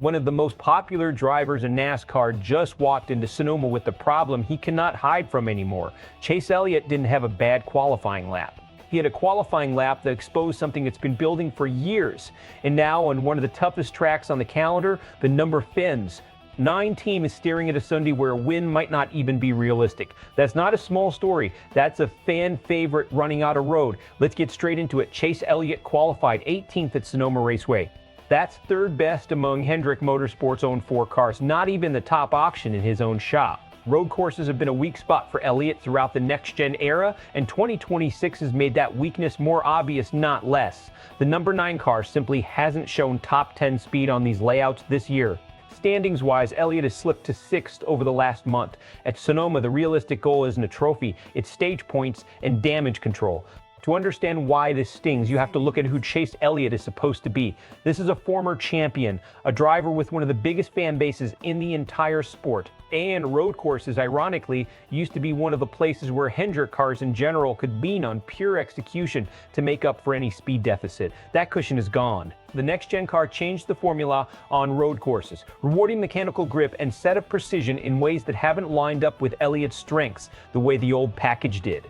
One of the most popular drivers in NASCAR just walked into Sonoma with the problem he cannot hide from anymore. Chase Elliott didn't have a bad qualifying lap. He had a qualifying lap that exposed something that's been building for years. And now on one of the toughest tracks on the calendar, the number fins. 9 team is staring at a Sunday where a win might not even be realistic. That's not a small story. That's a fan favorite running out of road. Let's get straight into it. Chase Elliott qualified 18th at Sonoma Raceway. That's third best among Hendrick Motorsports' own 4 cars, not even the top auction in his own shop. Road courses have been a weak spot for Elliott throughout the NextGen era, and 2026 has made that weakness more obvious, not less. The number 9 car simply hasn't shown top 10 speed on these layouts this year. Standings-wise, Elliott has slipped to 6th over the last month. At Sonoma, the realistic goal isn't a trophy, it's stage points and damage control. To understand why this stings, you have to look at who Chase Elliott is supposed to be. This is a former champion, a driver with one of the biggest fan bases in the entire sport. And road courses, ironically, used to be one of the places where Hendrick cars in general could lean on pure execution to make up for any speed deficit. That cushion is gone. The NextGen car changed the formula on road courses, rewarding mechanical grip and set of precision in ways that haven't lined up with Elliott's strengths the way the old package did.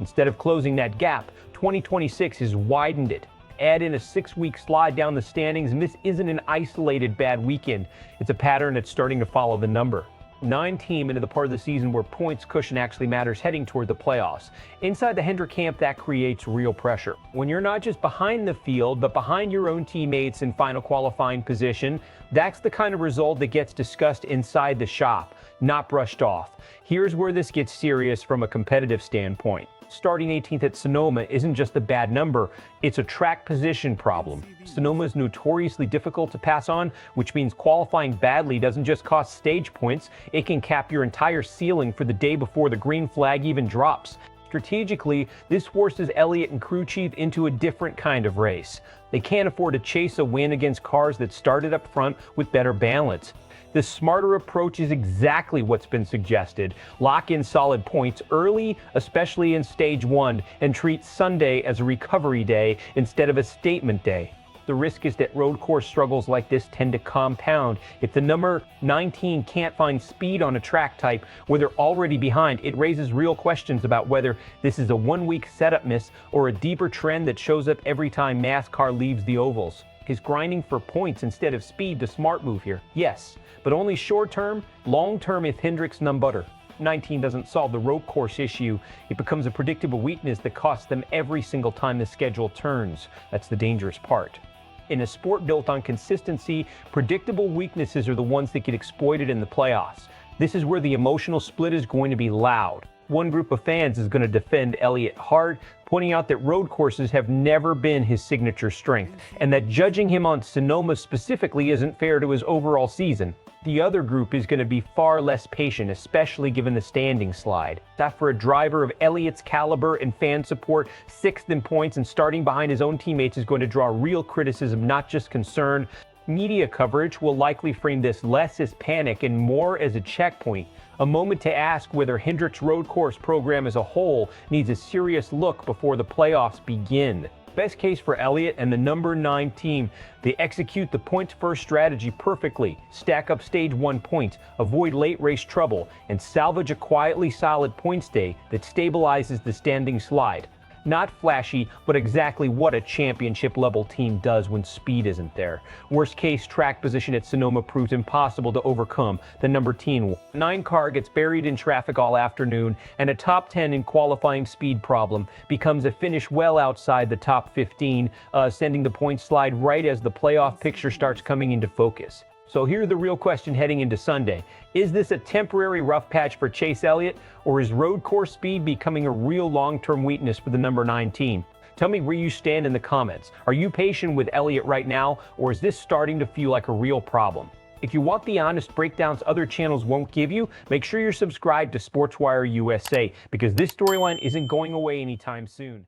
Instead of closing that gap, 2026 has widened it. Add in a 6-week slide down the standings, and this isn't an isolated bad weekend. It's a pattern that's starting to follow the number. 9 team into the part of the season where points cushion actually matters, heading toward the playoffs. Inside the Hendrick camp, that creates real pressure. When you're not just behind the field, but behind your own teammates in final qualifying position, that's the kind of result that gets discussed inside the shop, not brushed off. Here's where this gets serious from a competitive standpoint. Starting 18th at Sonoma isn't just a bad number, it's a track position problem. Sonoma is notoriously difficult to pass on, which means qualifying badly doesn't just cost stage points, it can cap your entire ceiling for the day before the green flag even drops. Strategically, this forces Elliott and crew chief into a different kind of race. They can't afford to chase a win against cars that started up front with better balance. The smarter approach is exactly what's been suggested. Lock in solid points early, especially in stage 1, and treat Sunday as a recovery day instead of a statement day. The risk is that road course struggles like this tend to compound. If the number 19 can't find speed on a track type where they're already behind, it raises real questions about whether this is a 1-week setup miss or a deeper trend that shows up every time NASCAR leaves the ovals. Is grinding for points instead of speed the smart move here? Yes, but only short-term. Long-term, if Hendrick's none butter. 19 doesn't solve the road course issue. It becomes a predictable weakness that costs them every single time the schedule turns. That's the dangerous part. In a sport built on consistency, predictable weaknesses are the ones that get exploited in the playoffs. This is where the emotional split is going to be loud. One group of fans is going to defend Elliott hard, pointing out that road courses have never been his signature strength, and that judging him on Sonoma specifically isn't fair to his overall season. The other group is going to be far less patient, especially given the standing slide. For a driver of Elliott's caliber and fan support, 6th in points and starting behind his own teammates is going to draw real criticism, not just concern. Media coverage will likely frame this less as panic and more as a checkpoint, a moment to ask whether Hendrick's road course program as a whole needs a serious look before the playoffs begin. Best case for Elliott and the number 9 team, they execute the points-first strategy perfectly, stack up stage 1 points, avoid late race trouble, and salvage a quietly solid points day that stabilizes the standing slide. Not flashy, but exactly what a championship-level team does when speed isn't there. Worst-case track position at Sonoma proves impossible to overcome. The number 9 car gets buried in traffic all afternoon, and a top 10 in qualifying speed problem becomes a finish well outside the top 15, sending the points slide right as the playoff picture starts coming into focus. So here's the real question heading into Sunday. Is this a temporary rough patch for Chase Elliott, or is road course speed becoming a real long-term weakness for the number 9 team? Tell me where you stand in the comments. Are you patient with Elliott right now, or is this starting to feel like a real problem? If you want the honest breakdowns other channels won't give you, make sure you're subscribed to SportsWire USA, because this storyline isn't going away anytime soon.